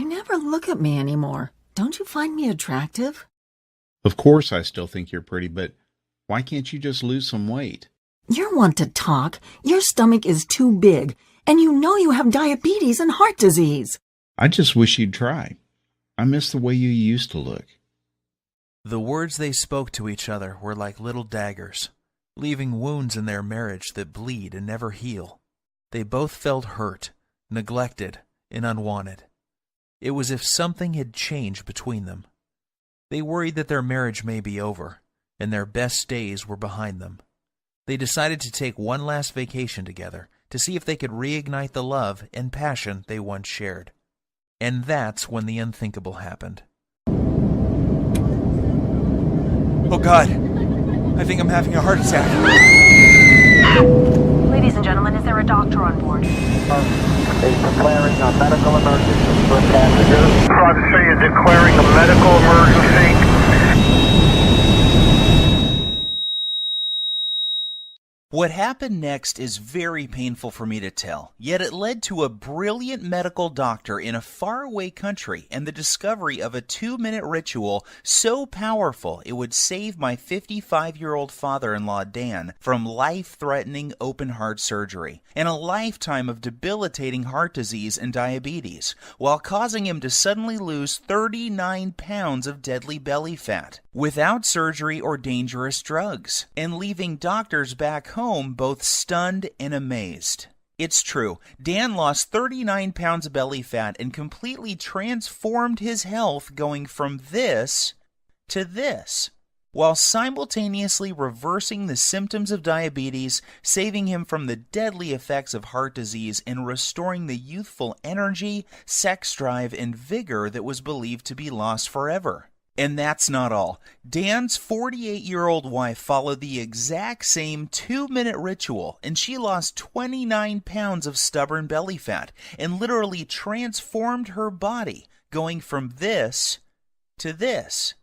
never look at me anymore. Don't you find me attractive? Of course I still think you're pretty, but why can't you just lose some weight? You're one to talk. Your stomach is too big, and you know you have diabetes and heart disease. I just wish you'd try. I miss the way you used to look. The words they spoke to each other were like little daggers, leaving wounds in their marriage that bleed and never heal. They both felt hurt, neglected, and unwanted. It was as if something had changed between them. They worried that their marriage may be over, and their best days were behind them. They decided to take one last vacation together to see if they could reignite the love and passion they once shared. And that's when the unthinkable happened. Oh God, I think I'm having a heart attack. Ladies and gentlemen, is there a doctor on board? Is declaring a medical emergency for passengers. Prodigy is declaring a medical emergency. What happened next is very painful for me to tell, yet it led to a brilliant medical doctor in a faraway country and the discovery of a 2-minute ritual so powerful it would save my 55-year-old father-in-law Dan from life-threatening open-heart surgery and a lifetime of debilitating heart disease and diabetes, while causing him to suddenly lose 39 pounds of deadly belly fat without surgery or dangerous drugs, and leaving doctors back home both stunned and amazed. It's true, Dan lost 39 pounds of belly fat and completely transformed his health, going from this to this, while simultaneously reversing the symptoms of diabetes, saving him from the deadly effects of heart disease, and restoring the youthful energy, sex drive, and vigor that was believed to be lost forever. And that's not all. Dan's 48-year-old wife followed the exact same 2-minute ritual, and she lost 29 pounds of stubborn belly fat and literally transformed her body, going from this to this,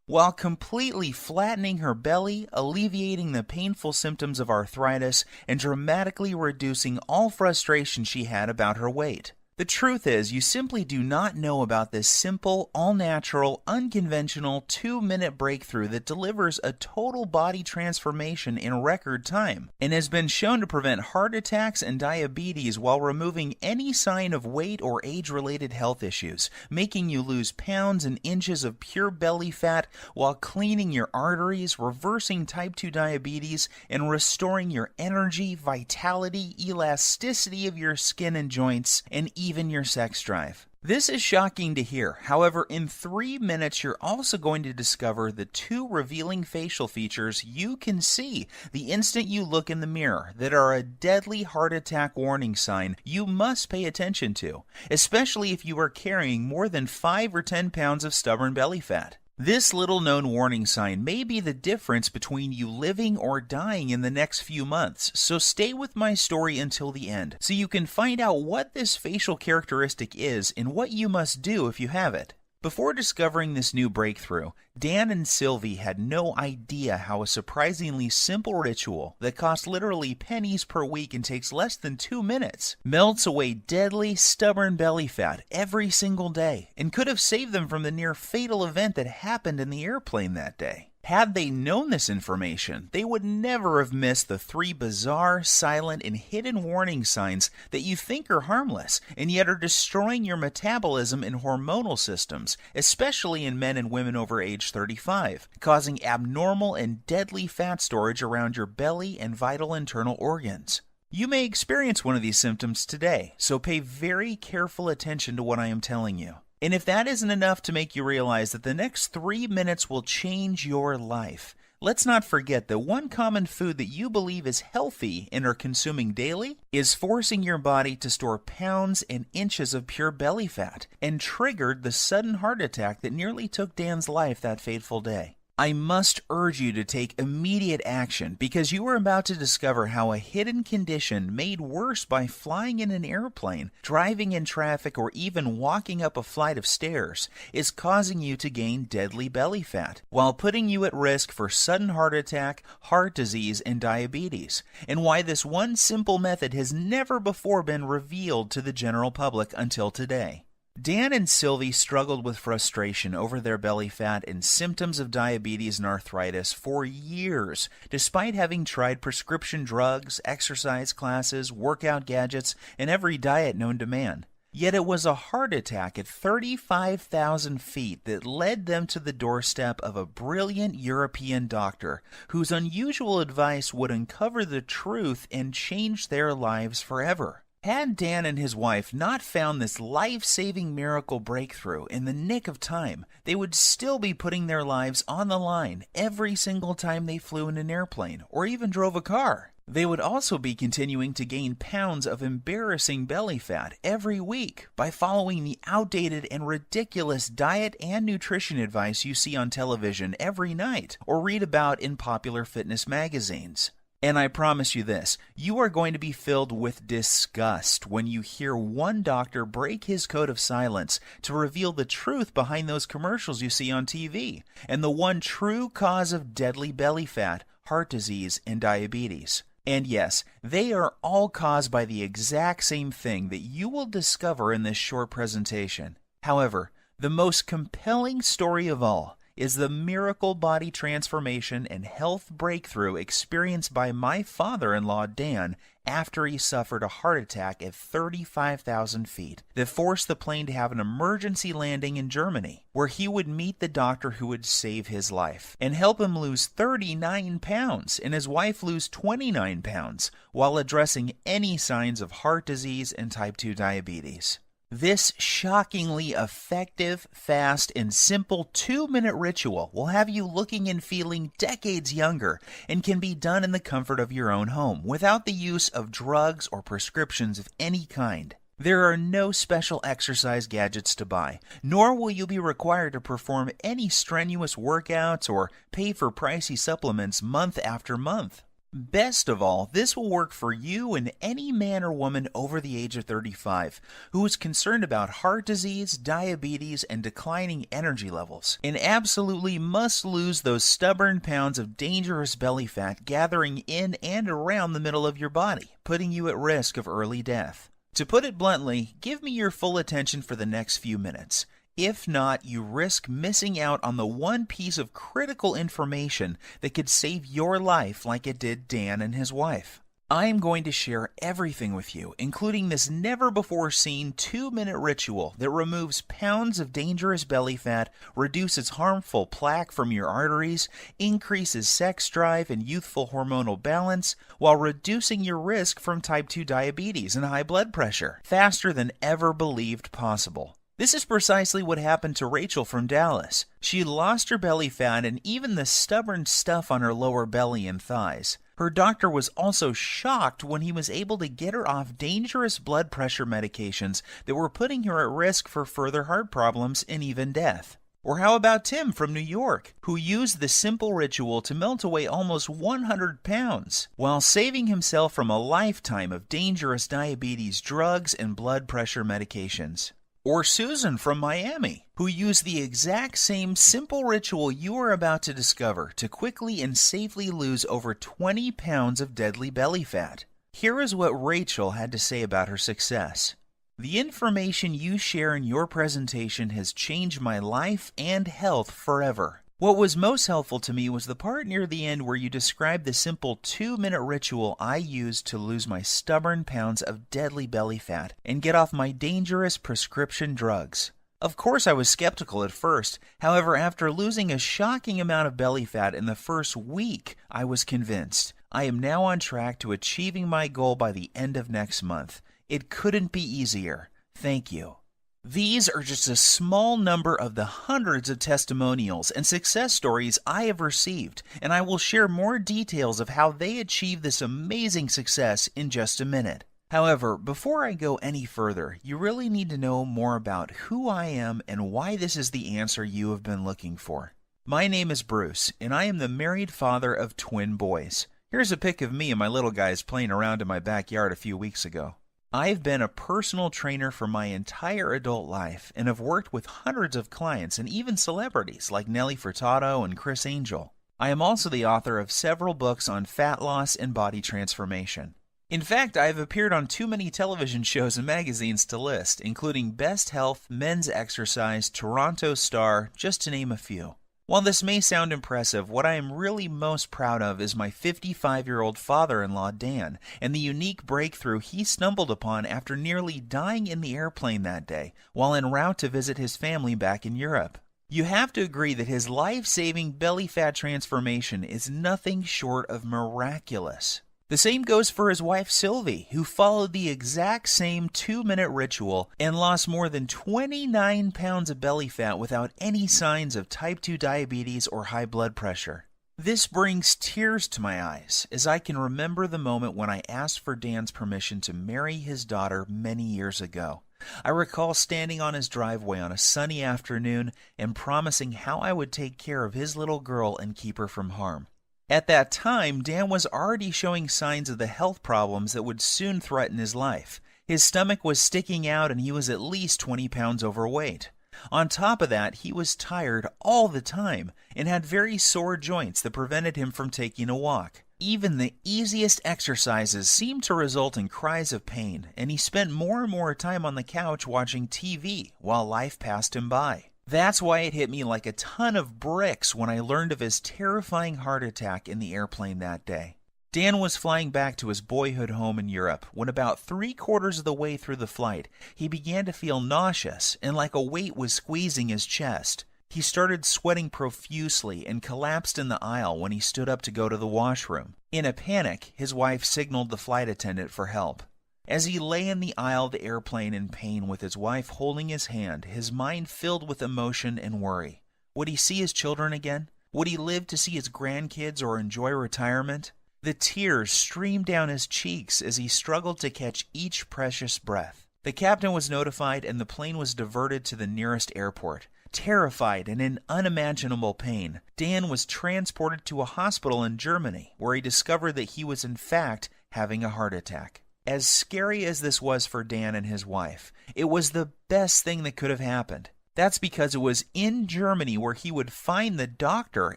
while completely flattening her belly, alleviating the painful symptoms of arthritis, and dramatically reducing all frustration she had about her weight. The truth is, you simply do not know about this simple, all-natural, unconventional 2-minute breakthrough that delivers a total body transformation in record time and has been shown to prevent heart attacks and diabetes while removing any sign of weight or age-related health issues, making you lose pounds and inches of pure belly fat while cleaning your arteries, reversing type 2 diabetes, and restoring your energy, vitality, elasticity of your skin and joints, and even your sex drive. This is shocking to hear. However, in 3 minutes, you're also going to discover the 2 revealing facial features you can see the instant you look in the mirror that are a deadly heart attack warning sign you must pay attention to, especially if you are carrying more than 5 or 10 pounds of stubborn belly fat. This little-known warning sign may be the difference between you living or dying in the next few months, so stay with my story until the end so you can find out what this facial characteristic is and what you must do if you have it. Before discovering this new breakthrough, Dan and Sylvie had no idea how a surprisingly simple ritual that costs literally pennies per week and takes less than 2 minutes melts away deadly, stubborn belly fat every single day and could have saved them from the near fatal event that happened in the airplane that day. Had they known this information, they would never have missed the 3 bizarre, silent, and hidden warning signs that you think are harmless and yet are destroying your metabolism and hormonal systems, especially in men and women over age 35, causing abnormal and deadly fat storage around your belly and vital internal organs. You may experience one of these symptoms today, so pay very careful attention to what I am telling you. And if that isn't enough to make you realize that the next 3 minutes will change your life, let's not forget that one common food that you believe is healthy and are consuming daily is forcing your body to store pounds and inches of pure belly fat and triggered the sudden heart attack that nearly took Dan's life that fateful day. I must urge you to take immediate action because you are about to discover how a hidden condition made worse by flying in an airplane, driving in traffic, or even walking up a flight of stairs is causing you to gain deadly belly fat while putting you at risk for sudden heart attack, heart disease, and diabetes, and why this one simple method has never before been revealed to the general public until today. Dan and Sylvie struggled with frustration over their belly fat and symptoms of diabetes and arthritis for years, despite having tried prescription drugs, exercise classes, workout gadgets, and every diet known to man. Yet it was a heart attack at 35,000 feet that led them to the doorstep of a brilliant European doctor whose unusual advice would uncover the truth and change their lives forever. Had Dan and his wife not found this life-saving miracle breakthrough in the nick of time, they would still be putting their lives on the line every single time they flew in an airplane or even drove a car. They would also be continuing to gain pounds of embarrassing belly fat every week by following the outdated and ridiculous diet and nutrition advice you see on television every night or read about in popular fitness magazines. And I promise you this, you are going to be filled with disgust when you hear one doctor break his code of silence to reveal the truth behind those commercials you see on TV and the one true cause of deadly belly fat, heart disease, and diabetes. And yes, they are all caused by the exact same thing that you will discover in this short presentation. However, the most compelling story of all is the miracle body transformation and health breakthrough experienced by my father-in-law Dan after he suffered a heart attack at 35,000 feet that forced the plane to have an emergency landing in Germany, where he would meet the doctor who would save his life and help him lose 39 pounds and his wife lose 29 pounds while addressing any signs of heart disease and type 2 diabetes. This shockingly effective, fast, and simple 2-minute ritual will have you looking and feeling decades younger and can be done in the comfort of your own home without the use of drugs or prescriptions of any kind. There are no special exercise gadgets to buy, nor will you be required to perform any strenuous workouts or pay for pricey supplements month after month. Best of all, this will work for you and any man or woman over the age of 35 who is concerned about heart disease, diabetes, and declining energy levels, and absolutely must lose those stubborn pounds of dangerous belly fat gathering in and around the middle of your body, putting you at risk of early death. To put it bluntly, give me your full attention for the next few minutes. If not, you risk missing out on the one piece of critical information that could save your life like it did Dan and his wife. I am going to share everything with you, including this never-before-seen 2-minute ritual that removes pounds of dangerous belly fat, reduces harmful plaque from your arteries, increases sex drive and youthful hormonal balance, while reducing your risk from type 2 diabetes and high blood pressure, faster than ever believed possible. This is precisely what happened to Rachel from Dallas. She lost her belly fat and even the stubborn stuff on her lower belly and thighs. Her doctor was also shocked when he was able to get her off dangerous blood pressure medications that were putting her at risk for further heart problems and even death. Or how about Tim from New York, who used the simple ritual to melt away almost 100 pounds, while saving himself from a lifetime of dangerous diabetes drugs and blood pressure medications. Or Susan from Miami, who used the exact same simple ritual you are about to discover to quickly and safely lose over 20 pounds of deadly belly fat. Here is what Rachel had to say about her success. The information you share in your presentation has changed my life and health forever. What was most helpful to me was the part near the end where you described the simple 2-minute ritual I used to lose my stubborn pounds of deadly belly fat and get off my dangerous prescription drugs. Of course, I was skeptical at first. However, after losing a shocking amount of belly fat in the first week, I was convinced. I am now on track to achieving my goal by the end of next month. It couldn't be easier. Thank you. These are just a small number of the hundreds of testimonials and success stories I have received, and I will share more details of how they achieved this amazing success in just a minute. However, before I go any further, you really need to know more about who I am and why this is the answer you have been looking for. My name is Bruce, and I am the married father of twin boys. Here's a pic of me and my little guys playing around in my backyard a few weeks ago. I've been a personal trainer for my entire adult life and have worked with hundreds of clients and even celebrities like Nelly Furtado and Chris Angel. I am also the author of several books on fat loss and body transformation. In fact, I have appeared on too many television shows and magazines to list, including Best Health, Men's Exercise, Toronto Star, just to name a few. While this may sound impressive, what I am really most proud of is my 55-year-old father-in-law, Dan, and the unique breakthrough he stumbled upon after nearly dying in the airplane that day while en route to visit his family back in Europe. You have to agree that his life-saving belly fat transformation is nothing short of miraculous. The same goes for his wife Sylvie, who followed the exact same 2-minute ritual and lost more than 29 pounds of belly fat without any signs of type 2 diabetes or high blood pressure. This brings tears to my eyes as I can remember the moment when I asked for Dan's permission to marry his daughter many years ago. I recall standing on his driveway on a sunny afternoon and promising how I would take care of his little girl and keep her from harm. At that time, Dan was already showing signs of the health problems that would soon threaten his life. His stomach was sticking out and he was at least 20 pounds overweight. On top of that, he was tired all the time and had very sore joints that prevented him from taking a walk. Even the easiest exercises seemed to result in cries of pain, and he spent more and more time on the couch watching TV while life passed him by. That's why it hit me like a ton of bricks when I learned of his terrifying heart attack in the airplane that day. Dan was flying back to his boyhood home in Europe when about 3/4 of the way through the flight, he began to feel nauseous and like a weight was squeezing his chest. He started sweating profusely and collapsed in the aisle when he stood up to go to the washroom. In a panic, his wife signaled the flight attendant for help. As he lay in the aisle of the airplane in pain with his wife holding his hand, his mind filled with emotion and worry. Would he see his children again? Would he live to see his grandkids or enjoy retirement? The tears streamed down his cheeks as he struggled to catch each precious breath. The captain was notified and the plane was diverted to the nearest airport. Terrified and in unimaginable pain, Dan was transported to a hospital in Germany where he discovered that he was in fact having a heart attack. As scary as this was for Dan and his wife, it was the best thing that could have happened. That's because it was in Germany where he would find the doctor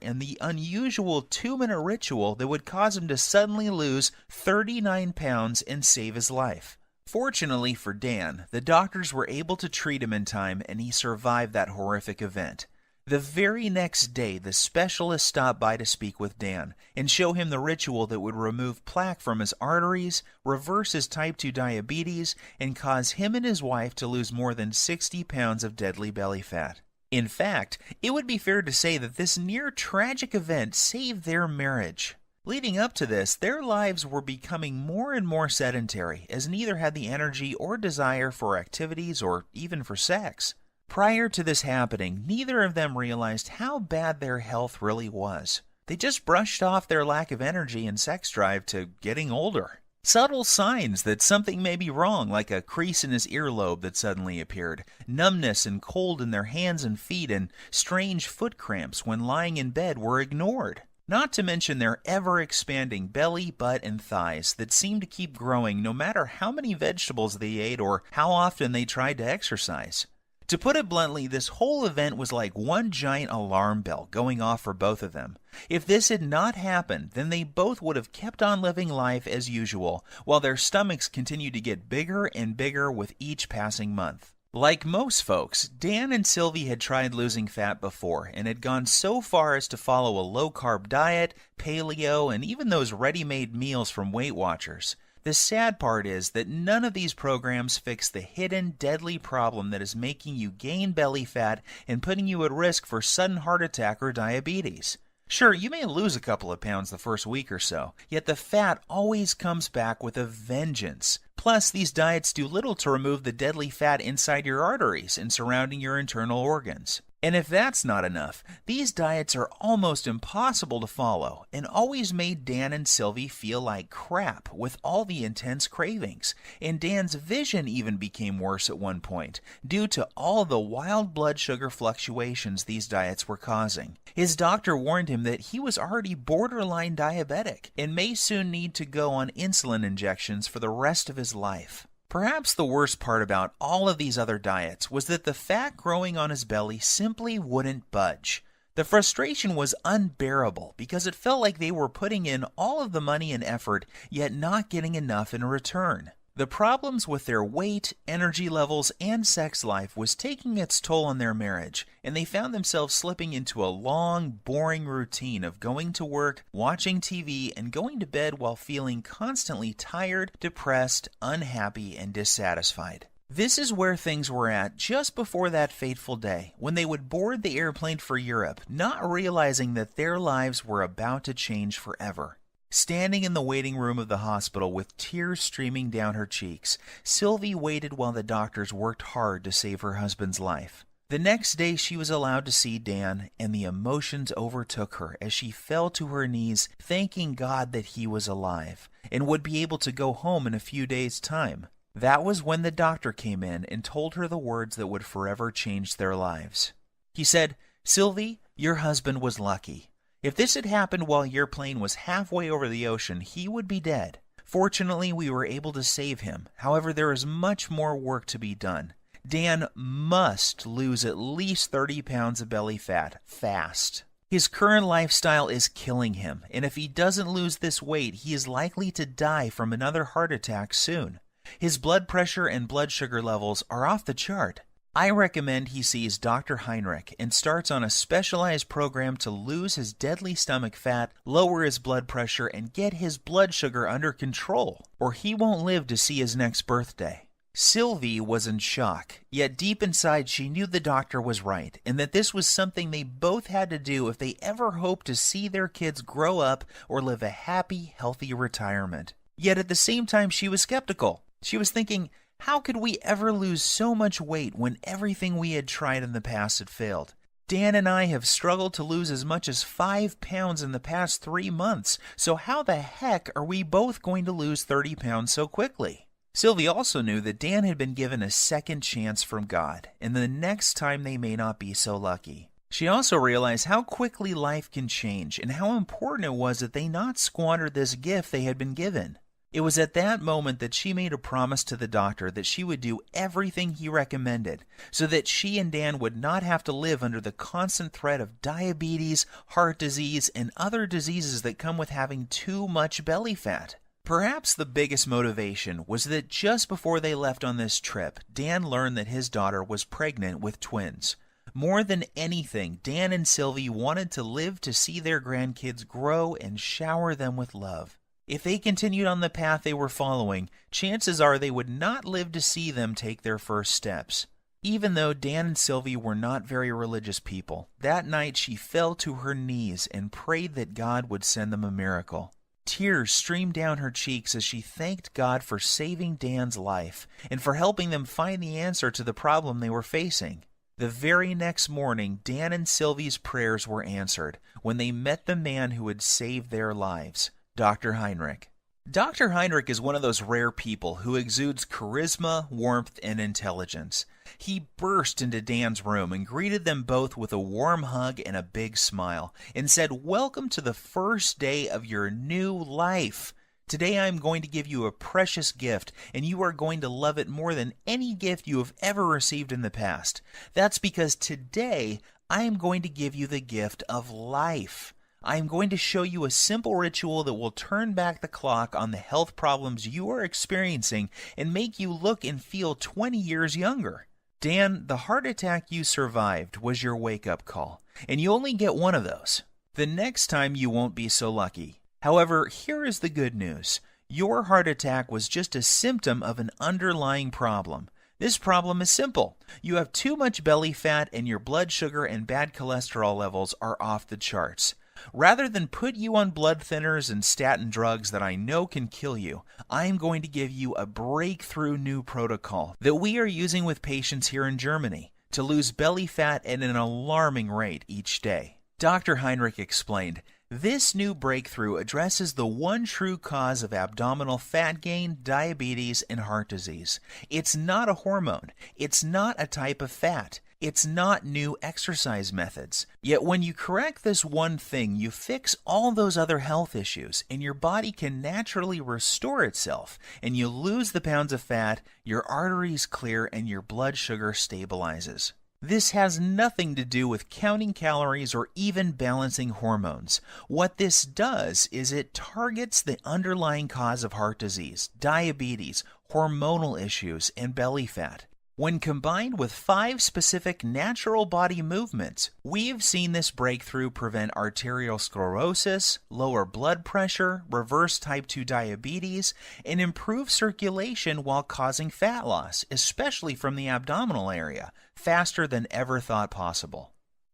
and the unusual 2-minute ritual that would cause him to suddenly lose 39 pounds and save his life. Fortunately for Dan, the doctors were able to treat him in time and he survived that horrific event. The very next day, the specialist stopped by to speak with Dan and show him the ritual that would remove plaque from his arteries, reverse his type 2 diabetes, and cause him and his wife to lose more than 60 pounds of deadly belly fat. In fact, it would be fair to say that this near-tragic event saved their marriage. Leading up to this, their lives were becoming more and more sedentary, as neither had the energy or desire for activities or even for sex. Prior to this happening, neither of them realized how bad their health really was. They just brushed off their lack of energy and sex drive to getting older. Subtle signs that something may be wrong, like a crease in his earlobe that suddenly appeared, numbness and cold in their hands and feet, and strange foot cramps when lying in bed were ignored. Not to mention their ever-expanding belly, butt, and thighs that seemed to keep growing no matter how many vegetables they ate or how often they tried to exercise. To put it bluntly, this whole event was like one giant alarm bell going off for both of them. If this had not happened, then they both would have kept on living life as usual, while their stomachs continued to get bigger and bigger with each passing month. Like most folks, Dan and Sylvie had tried losing fat before and had gone so far as to follow a low-carb diet, paleo, and even those ready-made meals from Weight Watchers. The sad part is that none of these programs fix the hidden, deadly problem that is making you gain belly fat and putting you at risk for sudden heart attack or diabetes. Sure, you may lose a couple of pounds the first week or so, yet the fat always comes back with a vengeance. Plus, these diets do little to remove the deadly fat inside your arteries and surrounding your internal organs. And if that's not enough, these diets are almost impossible to follow and always made Dan and Sylvie feel like crap with all the intense cravings. And Dan's vision even became worse at one point due to all the wild blood sugar fluctuations these diets were causing. His doctor warned him that he was already borderline diabetic and may soon need to go on insulin injections for the rest of his life. Perhaps the worst part about all of these other diets was that the fat growing on his belly simply wouldn't budge. The The frustration was unbearable because it felt like they were putting in all of the money and effort, yet not getting enough in return. The problems with their weight, energy levels, and sex life was taking its toll on their marriage, and they found themselves slipping into a long, boring routine of going to work, watching TV, and going to bed while feeling constantly tired, depressed, unhappy, and dissatisfied. This is where things were at just before that fateful day, when they would board the airplane for Europe, not realizing that their lives were about to change forever. Standing in the waiting room of the hospital with tears streaming down her cheeks, Sylvie waited while the doctors worked hard to save her husband's life. The next day she was allowed to see Dan, and the emotions overtook her as she fell to her knees, thanking God that he was alive, and would be able to go home in a few days' time. That was when the doctor came in and told her the words that would forever change their lives. He said, "Sylvie, your husband was lucky. If this had happened while your plane was halfway over the ocean, he would be dead. Fortunately, we were able to save him. However, there is much more work to be done. Dan must lose at least 30 pounds of belly fat, fast. His current lifestyle is killing him, and if he doesn't lose this weight, he is likely to die from another heart attack soon. His blood pressure and blood sugar levels are off the chart. I recommend he sees Dr. Heinrick and starts on a specialized program to lose his deadly stomach fat, lower his blood pressure, and get his blood sugar under control, or he won't live to see his next birthday." Sylvie was in shock, yet deep inside she knew the doctor was right, and that this was something they both had to do if they ever hoped to see their kids grow up or live a happy, healthy retirement. Yet at the same time she was skeptical. She was thinking, how could we ever lose so much weight when everything we had tried in the past had failed? Dan and I have struggled to lose as much as 5 pounds in the past 3 months, so how the heck are we both going to lose 30 pounds so quickly? Sylvie also knew that Dan had been given a second chance from God, and the next time they may not be so lucky. She also realized how quickly life can change and how important it was that they not squander this gift they had been given. It was at that moment that she made a promise to the doctor that she would do everything he recommended so that she and Dan would not have to live under the constant threat of diabetes, heart disease, and other diseases that come with having too much belly fat. Perhaps the biggest motivation was that just before they left on this trip, Dan learned that his daughter was pregnant with twins. More than anything, Dan and Sylvie wanted to live to see their grandkids grow and shower them with love. If they continued on the path they were following, chances are they would not live to see them take their first steps. Even though Dan and Sylvie were not very religious people, that night she fell to her knees and prayed that God would send them a miracle. Tears streamed down her cheeks as she thanked God for saving Dan's life and for helping them find the answer to the problem they were facing. The very next morning, Dan and Sylvie's prayers were answered when they met the man who had saved their lives, Dr. Heinrick. Dr. Heinrick is one of those rare people who exudes charisma, warmth, and intelligence. He burst into Dan's room and greeted them both with a warm hug and a big smile, and said, "Welcome to the first day of your new life. Today I am going to give you a precious gift, and you are going to love it more than any gift you have ever received in the past. That's because today I am going to give you the gift of life. I am going to show you a simple ritual that will turn back the clock on the health problems you are experiencing and make you look and feel 20 years younger. Dan, the heart attack you survived was your wake-up call, and you only get one of those. The next time you won't be so lucky. However, here is the good news. Your heart attack was just a symptom of an underlying problem. This problem is simple. You have too much belly fat and your blood sugar and bad cholesterol levels are off the charts. Rather than put you on blood thinners and statin drugs that I know can kill you, I am going to give you a breakthrough new protocol that we are using with patients here in Germany to lose belly fat at an alarming rate each day. Dr. Heinrich explained, this new breakthrough addresses the one true cause of abdominal fat gain, diabetes, and heart disease. It's not a hormone. It's not a type of fat. It's not new exercise methods. Yet when you correct this one thing, you fix all those other health issues, and your body can naturally restore itself, and you lose the pounds of fat, your arteries clear, and your blood sugar stabilizes. This has nothing to do with counting calories or even balancing hormones. What this does is it targets the underlying cause of heart disease, diabetes, hormonal issues, and belly fat. When combined with 5 specific natural body movements, we've seen this breakthrough prevent arterial sclerosis, lower blood pressure, reverse type 2 diabetes, and improve circulation while causing fat loss, especially from the abdominal area, faster than ever thought possible.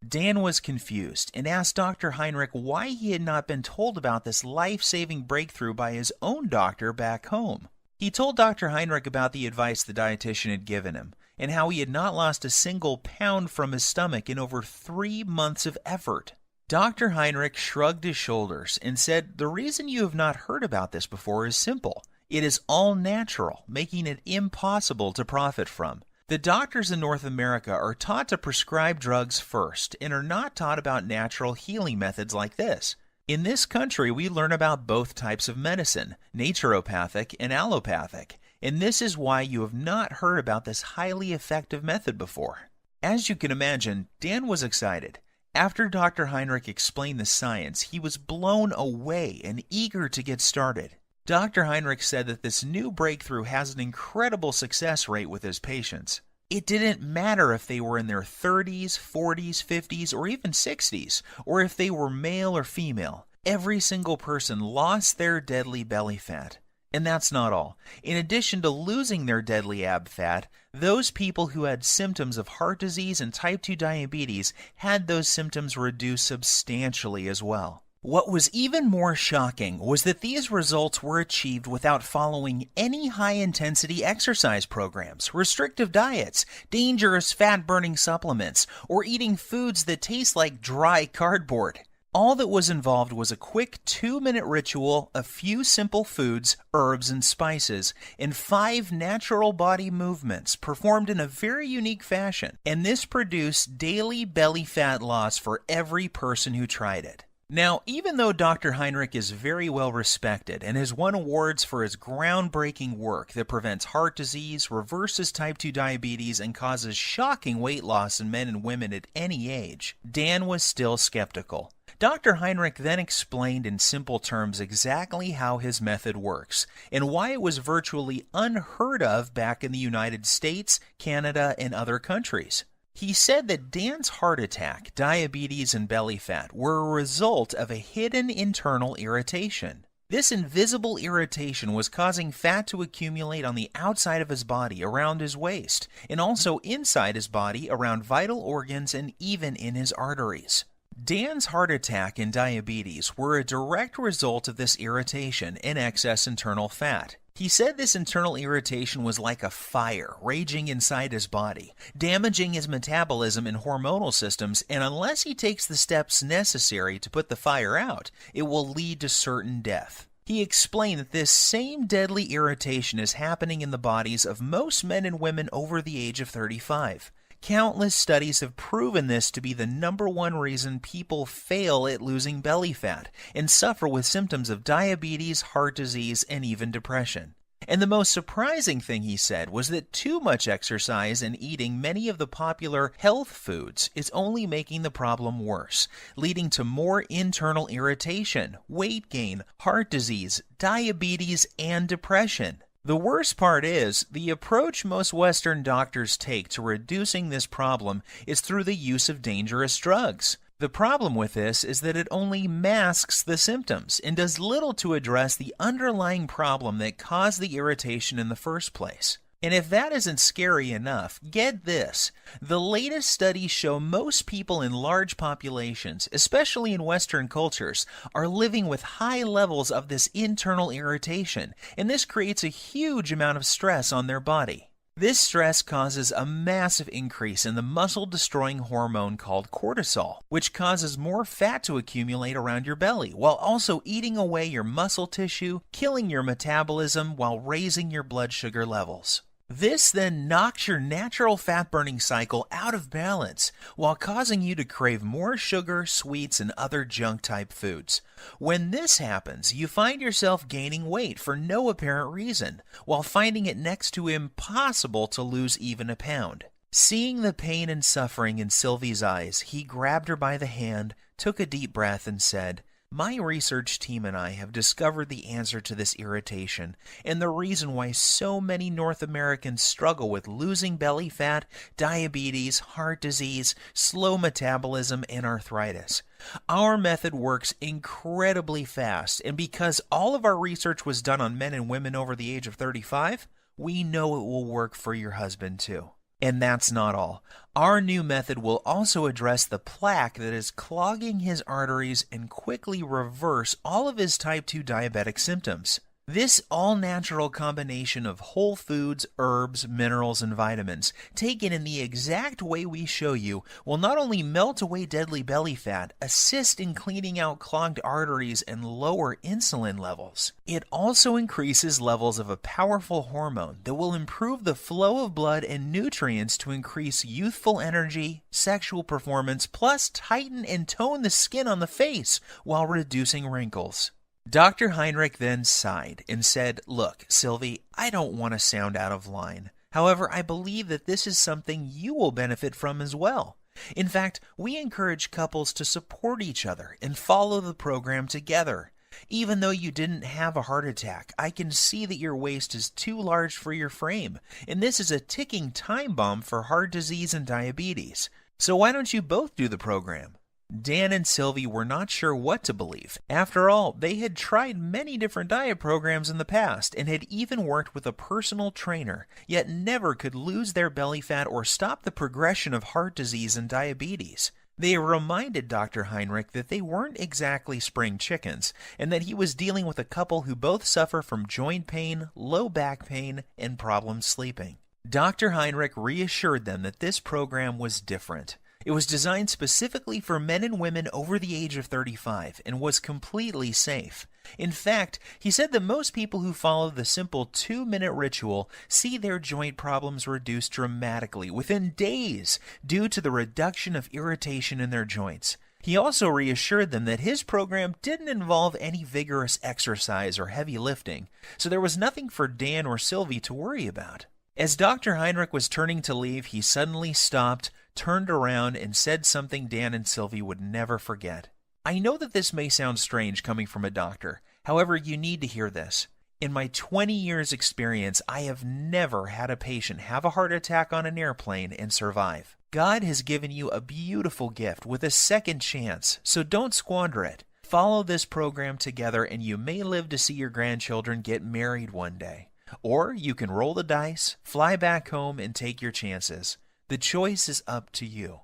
Dan was confused and asked Dr. Heinrick why he had not been told about this life-saving breakthrough by his own doctor back home. He told Dr. Heinrick about the advice the dietitian had given him, and how he had not lost a single pound from his stomach in over 3 months of effort. Dr. Heinrick shrugged his shoulders and said, "The reason you have not heard about this before is simple. It is all natural, making it impossible to profit from. The doctors in North America are taught to prescribe drugs first and are not taught about natural healing methods like this. In this country, we learn about both types of medicine, naturopathic and allopathic, and this is why you have not heard about this highly effective method before." As you can imagine, Dan was excited. After Dr. Heinrick explained the science, he was blown away and eager to get started. Dr. Heinrick said that this new breakthrough has an incredible success rate with his patients. It didn't matter if they were in their 30s, 40s, 50s, or even 60s, or if they were male or female. Every single person lost their deadly belly fat. And that's not all. In addition to losing their deadly ab fat, those people who had symptoms of heart disease and type 2 diabetes had those symptoms reduced substantially as well. What was even more shocking was that these results were achieved without following any high-intensity exercise programs, restrictive diets, dangerous fat-burning supplements, or eating foods that taste like dry cardboard. All that was involved was a quick 2-minute ritual, a few simple foods, herbs, and spices, and 5 natural body movements performed in a very unique fashion, and this produced daily belly fat loss for every person who tried it. Now, even though Dr. Heinrick is very well respected and has won awards for his groundbreaking work that prevents heart disease, reverses type 2 diabetes, and causes shocking weight loss in men and women at any age, Dan was still skeptical. Dr. Heinrick then explained in simple terms exactly how his method works and why it was virtually unheard of back in the United States, Canada, and other countries. He said that Dan's heart attack, diabetes, and belly fat were a result of a hidden internal irritation. This invisible irritation was causing fat to accumulate on the outside of his body around his waist, and also inside his body around vital organs and even in his arteries. Dan's heart attack and diabetes were a direct result of this irritation and excess internal fat. He said this internal irritation was like a fire raging inside his body, damaging his metabolism and hormonal systems, and unless he takes the steps necessary to put the fire out, it will lead to certain death. He explained that this same deadly irritation is happening in the bodies of most men and women over the age of 35. Countless studies have proven this to be the #1 reason people fail at losing belly fat and suffer with symptoms of diabetes, heart disease, and even depression. And the most surprising thing he said was that too much exercise and eating many of the popular health foods is only making the problem worse, leading to more internal irritation, weight gain, heart disease, diabetes, and depression. The worst part is, the approach most Western doctors take to reducing this problem is through the use of dangerous drugs. The problem with this is that it only masks the symptoms and does little to address the underlying problem that caused the irritation in the first place. And if that isn't scary enough, get this. The latest studies show most people in large populations, especially in Western cultures, are living with high levels of this internal irritation, and this creates a huge amount of stress on their body. This stress causes a massive increase in the muscle-destroying hormone called cortisol, which causes more fat to accumulate around your belly, while also eating away your muscle tissue, killing your metabolism while raising your blood sugar levels. This then knocks your natural fat-burning cycle out of balance, while causing you to crave more sugar, sweets, and other junk-type foods. When this happens, you find yourself gaining weight for no apparent reason, while finding it next to impossible to lose even a pound. Seeing the pain and suffering in Sylvie's eyes, he grabbed her by the hand, took a deep breath, and said, "My research team and I have discovered the answer to this irritation and the reason why so many North Americans struggle with losing belly fat, diabetes, heart disease, slow metabolism, and arthritis. Our method works incredibly fast, and because all of our research was done on men and women over the age of 35, we know it will work for your husband too." And that's not all. Our new method will also address the plaque that is clogging his arteries and quickly reverse all of his type 2 diabetic symptoms. This all-natural combination of whole foods, herbs, minerals, and vitamins, taken in the exact way we show you, will not only melt away deadly belly fat, assist in cleaning out clogged arteries, and lower insulin levels. It also increases levels of a powerful hormone that will improve the flow of blood and nutrients to increase youthful energy, sexual performance, plus tighten and tone the skin on the face while reducing wrinkles. Dr. Heinrick then sighed and said, "Look, Sylvie, I don't want to sound out of line. However, I believe that this is something you will benefit from as well. In fact, we encourage couples to support each other and follow the program together. Even though you didn't have a heart attack, I can see that your waist is too large for your frame, and this is a ticking time bomb for heart disease and diabetes. So why don't you both do the program?" Dan and Sylvie were not sure what to believe. After all, they had tried many different diet programs in the past and had even worked with a personal trainer, yet never could lose their belly fat or stop the progression of heart disease and diabetes. They reminded Dr. Heinrick that they weren't exactly spring chickens, and that he was dealing with a couple who both suffer from joint pain, low back pain, and problems sleeping. Dr. Heinrick reassured them that this program was different. It was designed specifically for men and women over the age of 35 and was completely safe. In fact, he said that most people who follow the simple 2-minute ritual see their joint problems reduced dramatically within days due to the reduction of irritation in their joints. He also reassured them that his program didn't involve any vigorous exercise or heavy lifting, so there was nothing for Dan or Sylvie to worry about. As Dr. Heinrick was turning to leave, he suddenly stopped, turned around, and said something Dan and Sylvie would never forget. "I know that this may sound strange coming from a doctor. However, you need to hear this. In my 20 years experience, I have never had a patient have a heart attack on an airplane and survive. God has given you a beautiful gift with a second chance, so don't squander it. Follow this program together and you may live to see your grandchildren get married one day. Or you can roll the dice, fly back home, and take your chances. The choice is up to you."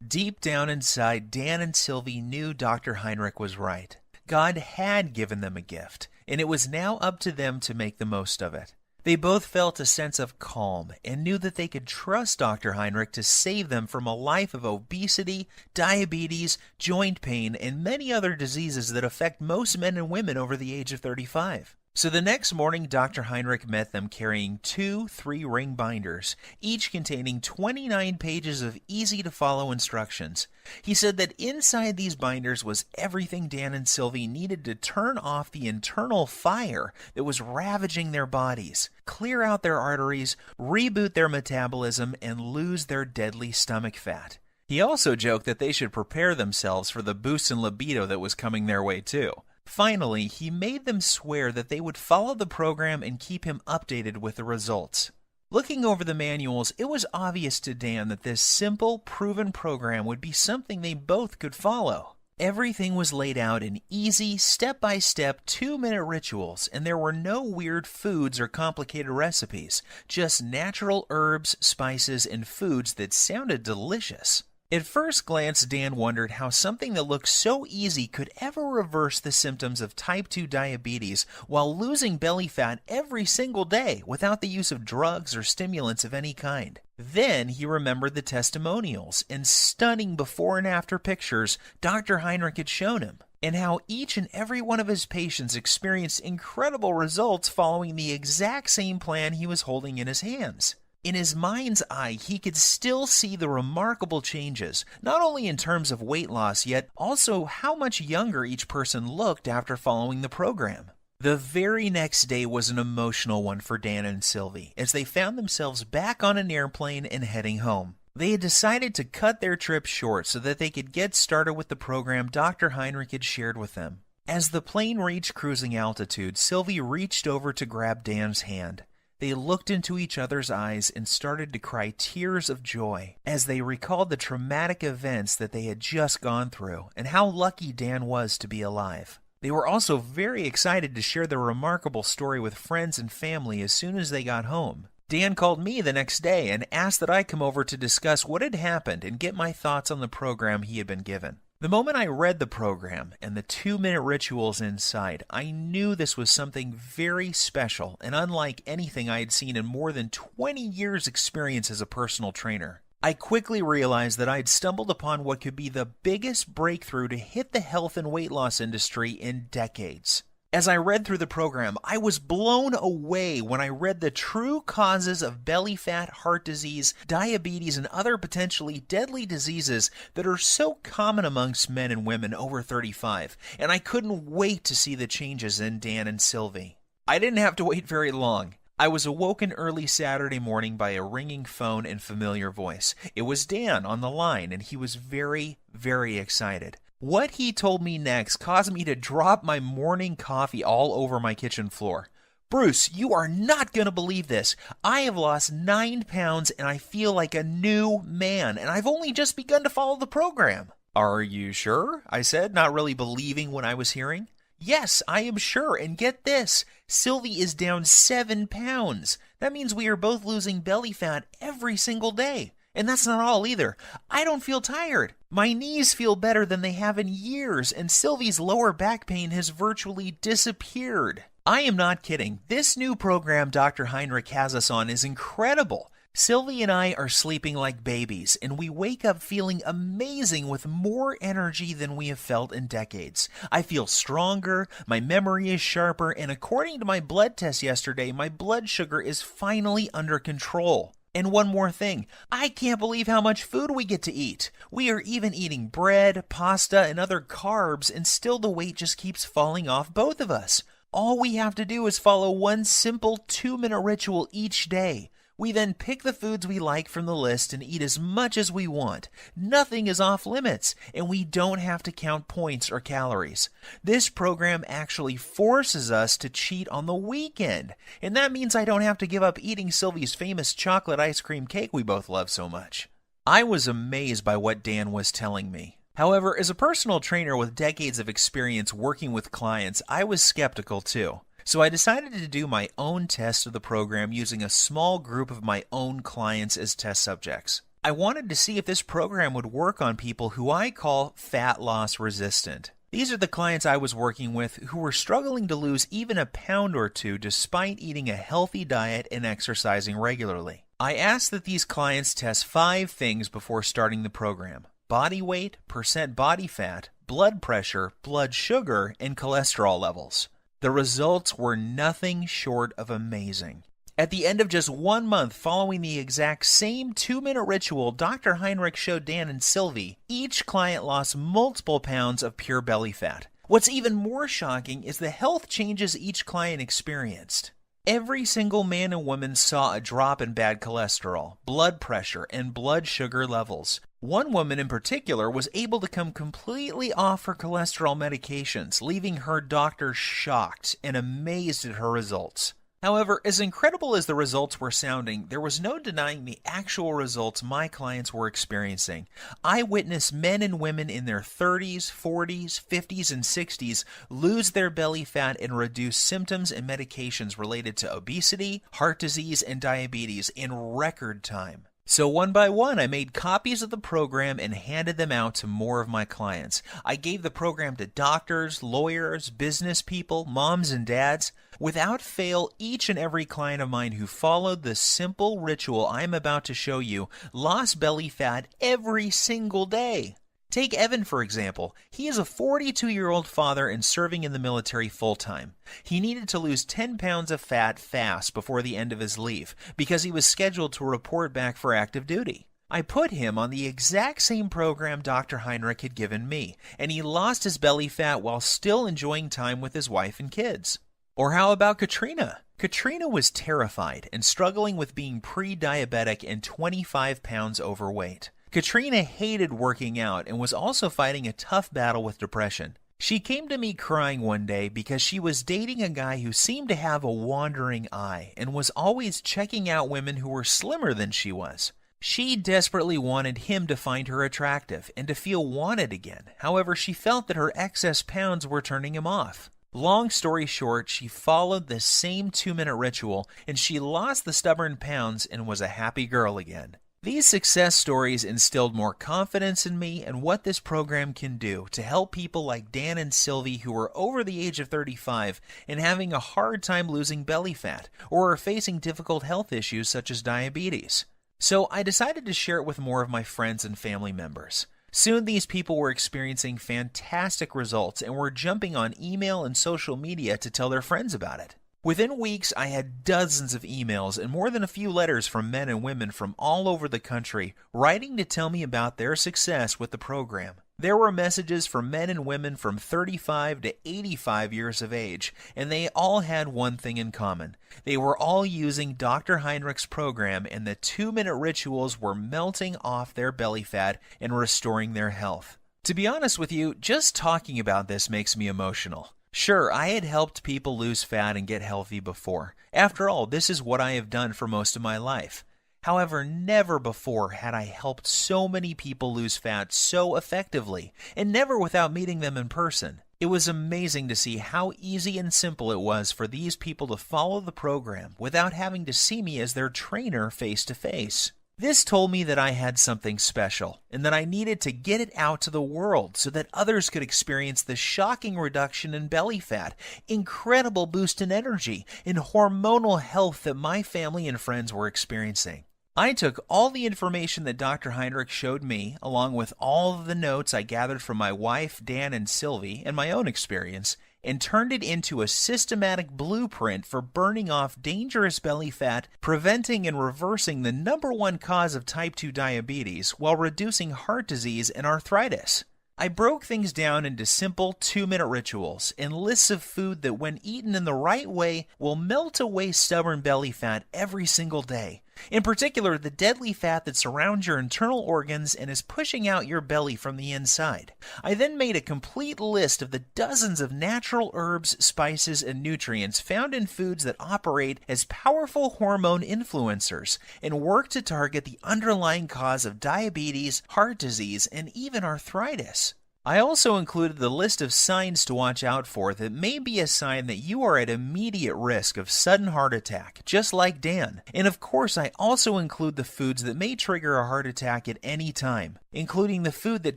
Deep down inside, Dan and Sylvie knew Dr. Heinrick was right. God had given them a gift, and it was now up to them to make the most of it. They both felt a sense of calm and knew that they could trust Dr. Heinrick to save them from a life of obesity, diabetes, joint pain, and many other diseases that affect most men and women over the age of 35. So the next morning, Dr. Heinrick met them carrying 2 3-ring binders, each containing 29 pages of easy-to-follow instructions. He said that inside these binders was everything Dan and Sylvie needed to turn off the internal fire that was ravaging their bodies, clear out their arteries, reboot their metabolism, and lose their deadly stomach fat. He also joked that they should prepare themselves for the boost in libido that was coming their way too. Finally, he made them swear that they would follow the program and keep him updated with the results. Looking over the manuals, it was obvious to Dan that this simple, proven program would be something they both could follow. Everything was laid out in easy, step-by-step, 2-minute rituals, and there were no weird foods or complicated recipes, just natural herbs, spices, and foods that sounded delicious. At first glance, Dan wondered how something that looked so easy could ever reverse the symptoms of type 2 diabetes while losing belly fat every single day without the use of drugs or stimulants of any kind. Then he remembered the testimonials and stunning before and after pictures Dr. Heinrick had shown him, and how each and every one of his patients experienced incredible results following the exact same plan he was holding in his hands. In his mind's eye, he could still see the remarkable changes, not only in terms of weight loss, yet also how much younger each person looked after following the program. The very next day was an emotional one for Dan and Sylvie, as they found themselves back on an airplane and heading home. They had decided to cut their trip short so that they could get started with the program Dr. Heinrick had shared with them. As the plane reached cruising altitude, Sylvie reached over to grab Dan's hand. They looked into each other's eyes and started to cry tears of joy as they recalled the traumatic events that they had just gone through and how lucky Dan was to be alive. They were also very excited to share their remarkable story with friends and family as soon as they got home. Dan called me the next day and asked that I come over to discuss what had happened and get my thoughts on the program he had been given. The moment I read the program and the 2-minute rituals inside, I knew this was something very special and unlike anything I had seen in more than 20 years' experience as a personal trainer. I quickly realized that I had stumbled upon what could be the biggest breakthrough to hit the health and weight loss industry in decades. As I read through the program, I was blown away when I read the true causes of belly fat, heart disease, diabetes, and other potentially deadly diseases that are so common amongst men and women over 35, and I couldn't wait to see the changes in Dan and Sylvie. I didn't have to wait very long. I was awoken early Saturday morning by a ringing phone and familiar voice. It was Dan on the line, and he was very, very excited. What he told me next caused me to drop my morning coffee all over my kitchen floor. Bruce, you are not going to believe this. I have lost 9 pounds and I feel like a new man, and I've only just begun to follow the program. Are you sure? I said, not really believing what I was hearing. Yes, I am sure, and get this, Sylvie is down 7 pounds. That means we are both losing belly fat every single day. And that's not all either. I don't feel tired. My knees feel better than they have in years, and Sylvie's lower back pain has virtually disappeared. I am not kidding. This new program Dr. Heinrick has us on is incredible. Sylvie and I are sleeping like babies, and we wake up feeling amazing with more energy than we have felt in decades. I feel stronger, my memory is sharper, and according to my blood test yesterday, my blood sugar is finally under control. And one more thing, I can't believe how much food we get to eat. We are even eating bread, pasta, and other carbs, and still the weight just keeps falling off both of us. All we have to do is follow one simple 2-minute ritual each day. We then pick the foods we like from the list and eat as much as we want. Nothing is off limits, and we don't have to count points or calories. This program actually forces us to cheat on the weekend, and that means I don't have to give up eating Sylvie's famous chocolate ice cream cake we both love so much. I was amazed by what Dan was telling me. However, as a personal trainer with decades of experience working with clients, I was skeptical too. So I decided to do my own test of the program using a small group of my own clients as test subjects. I wanted to see if this program would work on people who I call fat loss resistant. These are the clients I was working with who were struggling to lose even a pound or two despite eating a healthy diet and exercising regularly. I asked that these clients test 5 things before starting the program: body weight, percent body fat, blood pressure, blood sugar, and cholesterol levels. The results were nothing short of amazing. At the end of just 1 month following the exact same 2-minute ritual Dr. Heinrick showed Dan and Sylvie, each client lost multiple pounds of pure belly fat. What's even more shocking is the health changes each client experienced. Every single man and woman saw a drop in bad cholesterol, blood pressure, and blood sugar levels. One woman in particular was able to come completely off her cholesterol medications, leaving her doctor shocked and amazed at her results. However, as incredible as the results were sounding, there was no denying the actual results my clients were experiencing. I witnessed men and women in their 30s, 40s, 50s, and 60s lose their belly fat and reduce symptoms and medications related to obesity, heart disease, and diabetes in record time. So one by one, I made copies of the program and handed them out to more of my clients. I gave the program to doctors, lawyers, business people, moms and dads. Without fail, each and every client of mine who followed the simple ritual I'm about to show you lost belly fat every single day. Take Evan, for example. He is a 42-year-old father and serving in the military full-time. He needed to lose 10 pounds of fat fast before the end of his leave because he was scheduled to report back for active duty. I put him on the exact same program Dr. Heinrick had given me, and he lost his belly fat while still enjoying time with his wife and kids. Or how about Katrina? Katrina was terrified and struggling with being pre-diabetic and 25 pounds overweight. Katrina hated working out and was also fighting a tough battle with depression. She came to me crying one day because she was dating a guy who seemed to have a wandering eye and was always checking out women who were slimmer than she was. She desperately wanted him to find her attractive and to feel wanted again. However, she felt that her excess pounds were turning him off. Long story short, she followed the same 2-minute ritual and she lost the stubborn pounds and was a happy girl again. These success stories instilled more confidence in me and what this program can do to help people like Dan and Sylvie who are over the age of 35 and having a hard time losing belly fat or are facing difficult health issues such as diabetes. So I decided to share it with more of my friends and family members. Soon these people were experiencing fantastic results and were jumping on email and social media to tell their friends about it. Within weeks, I had dozens of emails and more than a few letters from men and women from all over the country writing to tell me about their success with the program. There were messages from men and women from 35 to 85 years of age, and they all had one thing in common. They were all using Dr. Heinrich's program, and the 2-minute rituals were melting off their belly fat and restoring their health. To be honest with you, just talking about this makes me emotional. Sure, I had helped people lose fat and get healthy before. After all, this is what I have done for most of my life. However, never before had I helped so many people lose fat so effectively, and never without meeting them in person. It was amazing to see how easy and simple it was for these people to follow the program without having to see me as their trainer face to face. This told me that I had something special and that I needed to get it out to the world so that others could experience the shocking reduction in belly fat, incredible boost in energy, and hormonal health that my family and friends were experiencing. I took all the information that Dr. Heinrick showed me, along with all of the notes I gathered from my wife, Dan, and Sylvie, and my own experience, and turned it into a systematic blueprint for burning off dangerous belly fat, preventing and reversing the #1 cause of type 2 diabetes while reducing heart disease and arthritis. I broke things down into simple 2-minute rituals and lists of food that when eaten in the right way will melt away stubborn belly fat every single day. In particular, the deadly fat that surrounds your internal organs and is pushing out your belly from the inside. I then made a complete list of the dozens of natural herbs, spices, and nutrients found in foods that operate as powerful hormone influencers and work to target the underlying cause of diabetes, heart disease, and even arthritis. I also included the list of signs to watch out for that may be a sign that you are at immediate risk of sudden heart attack, just like Dan. And of course, I also include the foods that may trigger a heart attack at any time, including the food that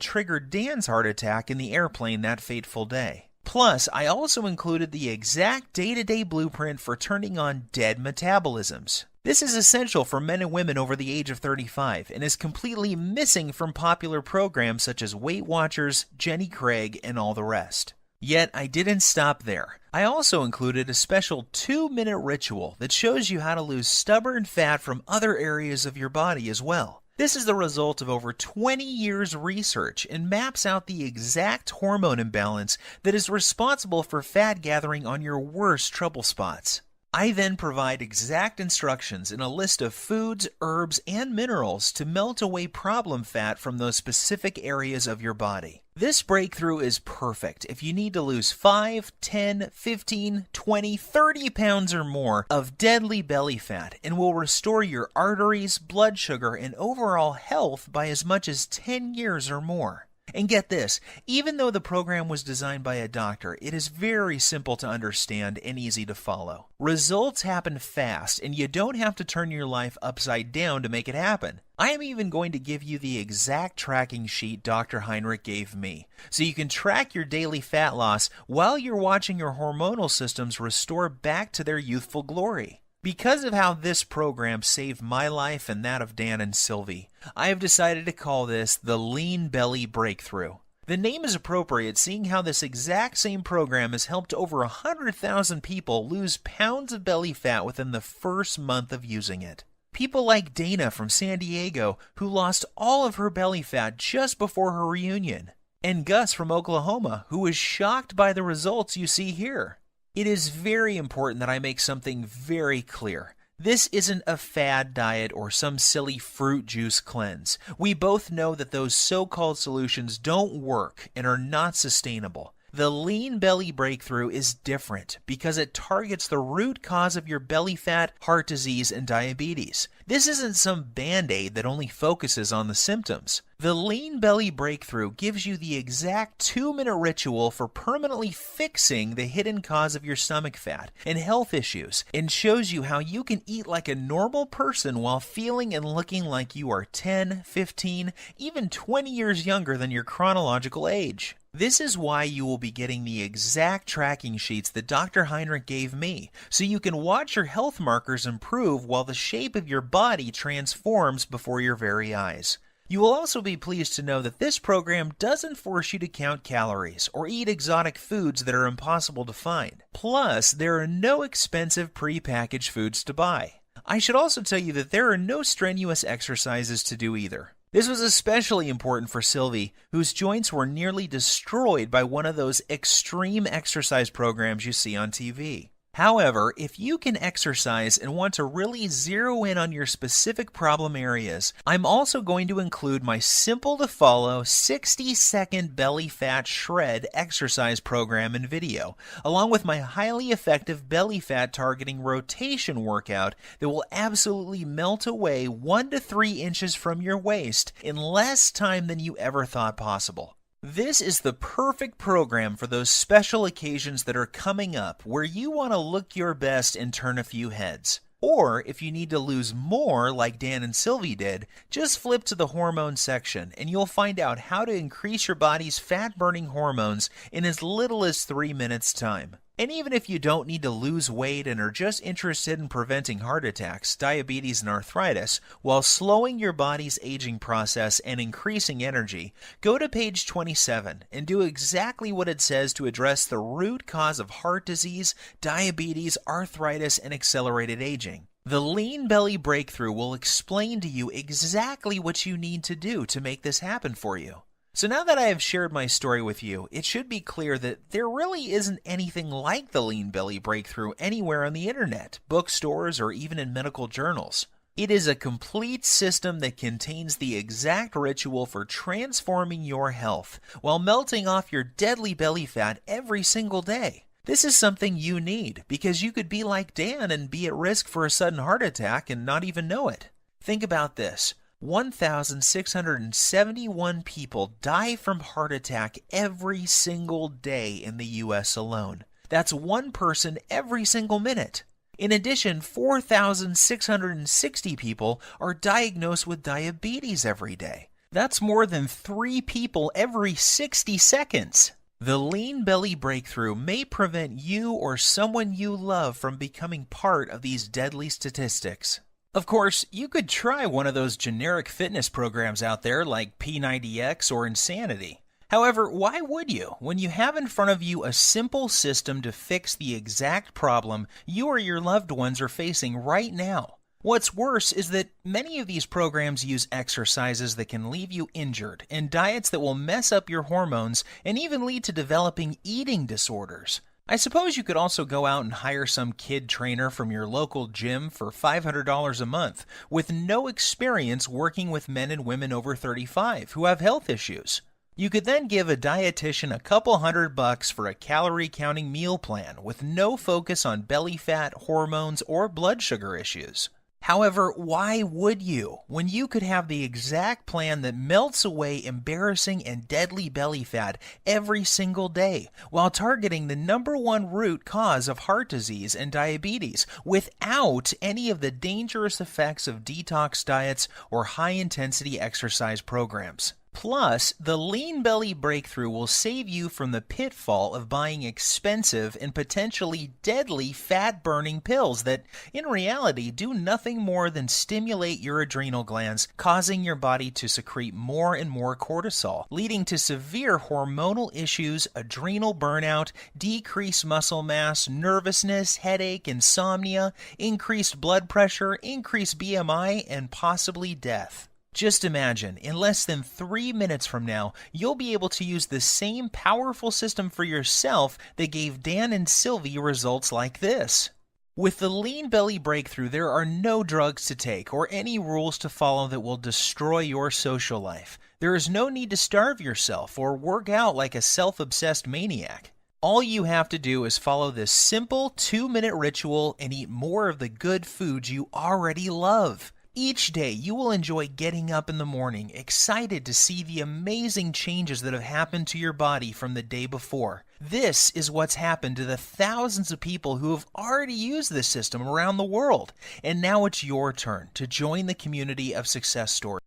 triggered Dan's heart attack in the airplane that fateful day. Plus, I also included the exact day-to-day blueprint for turning on dead metabolisms. This is essential for men and women over the age of 35 and is completely missing from popular programs such as Weight Watchers, Jenny Craig, and all the rest. Yet, I didn't stop there. I also included a special 2-minute ritual that shows you how to lose stubborn fat from other areas of your body as well. This is the result of over 20 years' research and maps out the exact hormone imbalance that is responsible for fat gathering on your worst trouble spots. I then provide exact instructions in a list of foods, herbs, and minerals to melt away problem fat from those specific areas of your body. This breakthrough is perfect if you need to lose 5, 10, 15, 20, 30 pounds or more of deadly belly fat and will restore your arteries, blood sugar, and overall health by as much as 10 years or more. And get this, even though the program was designed by a doctor, it is very simple to understand and easy to follow. Results happen fast, and you don't have to turn your life upside down to make it happen. I am even going to give you the exact tracking sheet Dr. Heinrick gave me, so you can track your daily fat loss while you're watching your hormonal systems restore back to their youthful glory. Because of how this program saved my life and that of Dan and Sylvie, I have decided to call this the Lean Belly Breakthrough. The name is appropriate seeing how this exact same program has helped over 100,000 people lose pounds of belly fat within the first month of using it. People like Dana from San Diego, who lost all of her belly fat just before her reunion, and Gus from Oklahoma, who was shocked by the results you see here. It is very important that I make something very clear. This isn't a fad diet or some silly fruit juice cleanse. We both know that those so-called solutions don't work and are not sustainable. The Lean Belly Breakthrough is different because it targets the root cause of your belly fat, heart disease, and diabetes. This isn't some band-aid that only focuses on the symptoms. The Lean Belly Breakthrough gives you the exact 2-minute ritual for permanently fixing the hidden cause of your stomach fat and health issues, and shows you how you can eat like a normal person while feeling and looking like you are 10, 15, even 20 years younger than your chronological age. This is why you will be getting the exact tracking sheets that Dr. Heinrick gave me, so you can watch your health markers improve while the shape of your body transforms before your very eyes. You will also be pleased to know that this program doesn't force you to count calories or eat exotic foods that are impossible to find. Plus, there are no expensive pre-packaged foods to buy. I should also tell you that there are no strenuous exercises to do either. This was especially important for Sylvie, whose joints were nearly destroyed by one of those extreme exercise programs you see on TV. However, if you can exercise and want to really zero in on your specific problem areas, I'm also going to include my simple-to-follow 60-second belly fat shred exercise program and video, along with my highly effective belly fat targeting rotation workout that will absolutely melt away 1 to 3 inches from your waist in less time than you ever thought possible. This is the perfect program for those special occasions that are coming up where you want to look your best and turn a few heads. Or if you need to lose more like Dan and Sylvie did, just flip to the hormone section and you'll find out how to increase your body's fat-burning hormones in as little as 3 minutes time. And even if you don't need to lose weight and are just interested in preventing heart attacks, diabetes, and arthritis, while slowing your body's aging process and increasing energy, go to page 27 and do exactly what it says to address the root cause of heart disease, diabetes, arthritis, and accelerated aging. The Lean Belly Breakthrough will explain to you exactly what you need to do to make this happen for you. So now that I have shared my story with you, it should be clear that there really isn't anything like the Lean Belly Breakthrough anywhere on the internet, bookstores, or even in medical journals. It is a complete system that contains the exact ritual for transforming your health while melting off your deadly belly fat every single day. This is something you need because you could be like Dan and be at risk for a sudden heart attack and not even know it. Think about this. 1,671 people die from heart attack every single day in the U.S. alone. That's one person every single minute. In addition, 4,660 people are diagnosed with diabetes every day. That's more than 3 people every 60 seconds. The Lean Belly Breakthrough may prevent you or someone you love from becoming part of these deadly statistics. Of course, you could try one of those generic fitness programs out there like P90X or Insanity. However, why would you when you have in front of you a simple system to fix the exact problem you or your loved ones are facing right now? What's worse is that many of these programs use exercises that can leave you injured and diets that will mess up your hormones and even lead to developing eating disorders. I suppose you could also go out and hire some kid trainer from your local gym for $500 a month with no experience working with men and women over 35 who have health issues. You could then give a dietitian a couple $100 for a calorie-counting meal plan with no focus on belly fat, hormones, or blood sugar issues. However, why would you when you could have the exact plan that melts away embarrassing and deadly belly fat every single day while targeting the #1 root cause of heart disease and diabetes without any of the dangerous effects of detox diets or high-intensity exercise programs? Plus, the Lean Belly Breakthrough will save you from the pitfall of buying expensive and potentially deadly fat-burning pills that, in reality, do nothing more than stimulate your adrenal glands, causing your body to secrete more and more cortisol, leading to severe hormonal issues, adrenal burnout, decreased muscle mass, nervousness, headache, insomnia, increased blood pressure, increased BMI, and possibly death. Just imagine, in less than 3 minutes from now, you'll be able to use the same powerful system for yourself that gave Dan and Sylvie results like this. With the Lean Belly Breakthrough, there are no drugs to take or any rules to follow that will destroy your social life. There is no need to starve yourself or work out like a self-obsessed maniac. All you have to do is follow this simple 2-minute ritual and eat more of the good foods you already love. Each day, you will enjoy getting up in the morning, excited to see the amazing changes that have happened to your body from the day before. This is what's happened to the thousands of people who have already used this system around the world. And now it's your turn to join the community of success stories.